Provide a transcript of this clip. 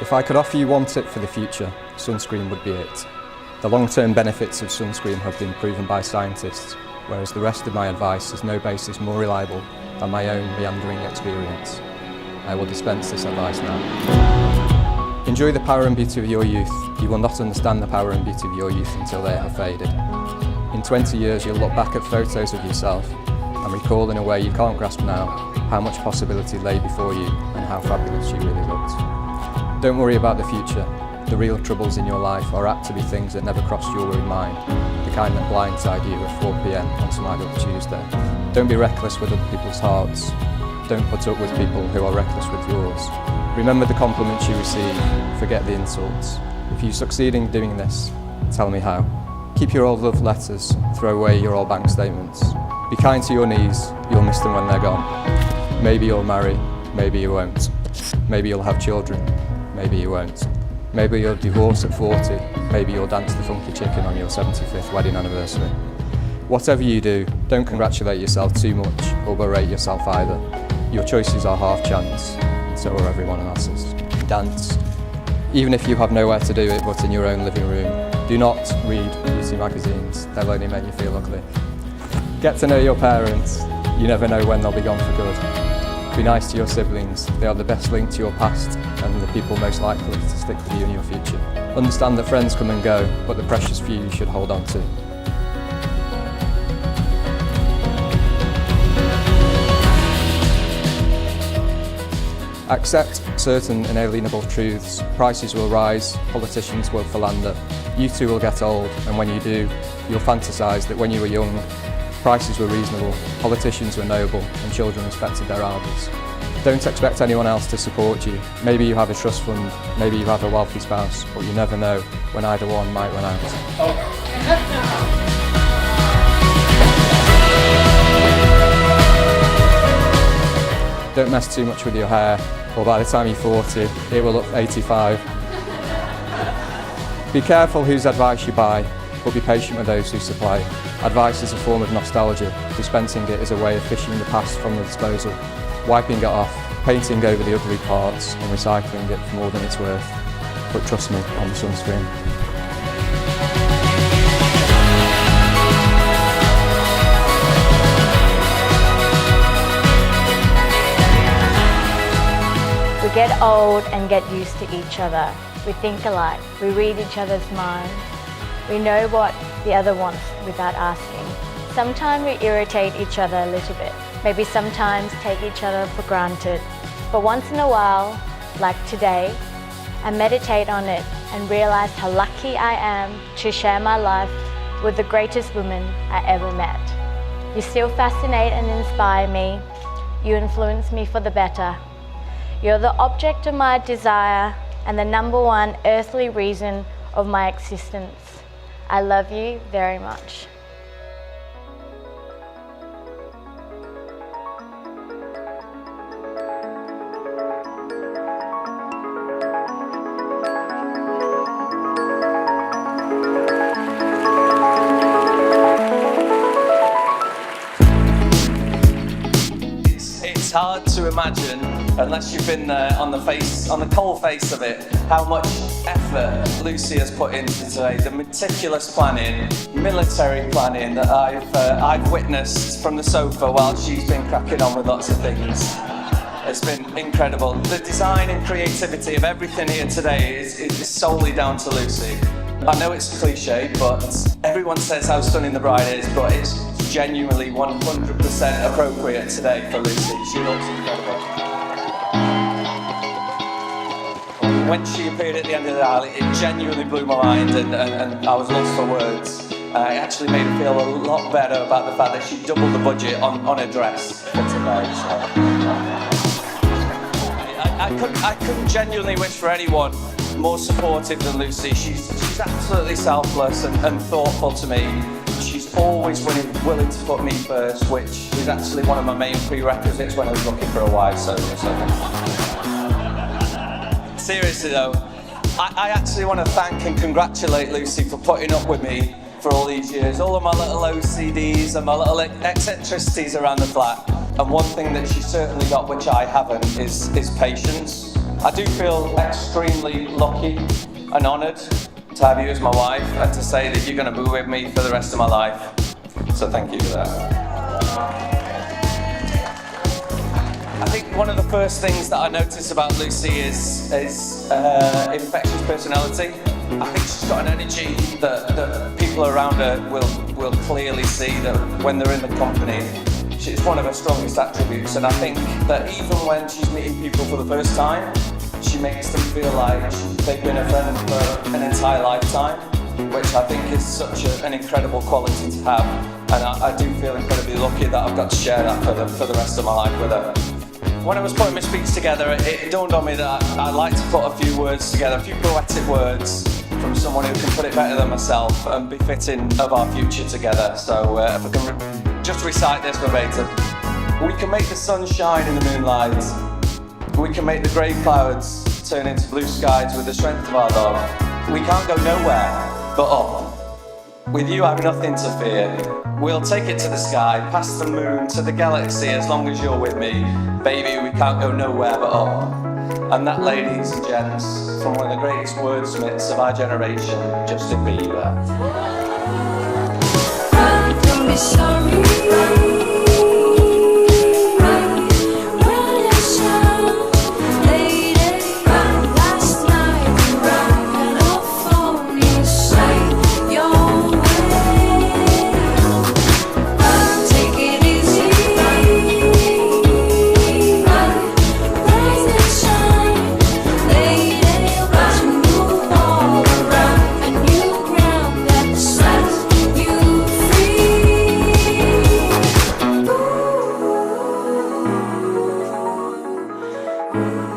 If I could offer you one tip for the future, sunscreen would be it. The long-term benefits of sunscreen have been proven by scientists, whereas the rest of my advice has no basis more reliable than my own meandering experience. I will dispense this advice now. Enjoy the power and beauty of your youth. You will not understand the power and beauty of your youth until they have faded. In 20 years you'll look back at photos of yourself and recall in a way you can't grasp now how much possibility lay before you and how fabulous you really looked. Don't worry about the future. The real troubles in your life are apt to be things that never crossed your worried mind, the kind that blindside you at 4 p.m. on some idle Tuesday. Don't be reckless with other people's hearts. Don't put up with people who are reckless with yours. Remember the compliments you receive, forget the insults. If you succeed in doing this, tell me how. Keep your old love letters, throw away your old bank statements. Be kind to your knees, you'll miss them when they're gone. Maybe you'll marry, maybe you won't. Maybe you'll have children, maybe you won't. Maybe you'll divorce at 40, maybe you'll dance the funky chicken on your 75th wedding anniversary. Whatever you do, don't congratulate yourself too much or berate yourself either. Your choices are half chance, and so are everyone else's. Dance. Even if you have nowhere to do it but in your own living room, do not read beauty magazines, they'll only make you feel ugly. Get to know your parents, you never know when they'll be gone for good. Be nice to your siblings, they are the best link to your past and the people most likely to stick with you in your future. Understand that friends come and go, but the precious few you should hold on to. Accept certain inalienable truths. Prices will rise, politicians will philander. You too will get old, and when you do, you'll fantasise that when you were young, prices were reasonable, politicians were noble, and children respected their elders. Don't expect anyone else to support you. Maybe you have a trust fund, maybe you have a wealthy spouse, but you never know when either one might run out. Don't mess too much with your hair, or by the time you're 40, it will look 85. Be careful whose advice you buy, but be patient with those who supply. Advice is a form of nostalgia. Dispensing it is a way of fishing the past from the disposal, wiping it off, painting over the ugly parts and recycling it for more than it's worth. But trust me on the sunscreen. We get old and get used to each other. We think alike, we read each other's minds. We know what the other wants without asking. Sometimes we irritate each other a little bit. Maybe sometimes take each other for granted. But once in a while, like today, I meditate on it and realize how lucky I am to share my life with the greatest woman I ever met. You still fascinate and inspire me. You influence me for the better. You're the object of my desire and the #1 earthly reason of my existence. I love you very much. It's hard to imagine, unless you've been on the cold face of it, how much effort Lucy has put into today. The meticulous planning, military planning that I've witnessed from the sofa while she's been cracking on with lots of things. It's been incredible. The design and creativity of everything here today is solely down to Lucy. I know it's cliche, but everyone says how stunning the bride is, but it's genuinely 100% appropriate today for Lucy. She looks incredible. When she appeared at the end of the aisle, it genuinely blew my mind and I was lost for words. It actually made me feel a lot better about the fact that she doubled the budget on a dress for today. I couldn't genuinely wish for anyone more supportive than Lucy. She's absolutely selfless and thoughtful to me. She's always willing to put me first, which is actually one of my main prerequisites when I was looking for a wife. So. Seriously though, I actually want to thank and congratulate Lucy for putting up with me for all these years, all of my little OCDs and my little eccentricities around the flat. And one thing that she certainly got, which I haven't, is patience. I do feel extremely lucky and honoured to have you as my wife and to say that you're going to be with me for the rest of my life. So thank you for that. I think one of the first things that I notice about Lucy is infectious personality. I think she's got an energy that people around her will clearly see that when they're in the company. It's one of her strongest attributes, and I think that even when she's meeting people for the first time, she makes them feel like they've been a friend for an entire lifetime, which I think is such an incredible quality to have, and I do feel incredibly lucky that I've got to share that for the rest of my life with her. When I was putting my speech together, it dawned on me that I'd like to put a few words together, a few poetic words from someone who can put it better than myself and be fitting of our future together. So if I can just recite this verbatim. We can make the sun shine in the moonlight. We can make the grey clouds turn into blue skies with the strength of our love. We can't go nowhere but up. With you I've nothing to fear. We'll take it to the sky, past the moon, to the galaxy, as long as you're with me. Baby, we can't go nowhere but up. And that, ladies and gents, from one of the greatest wordsmiths of our generation, Justin Bieber. Don't be sorry. Ooh.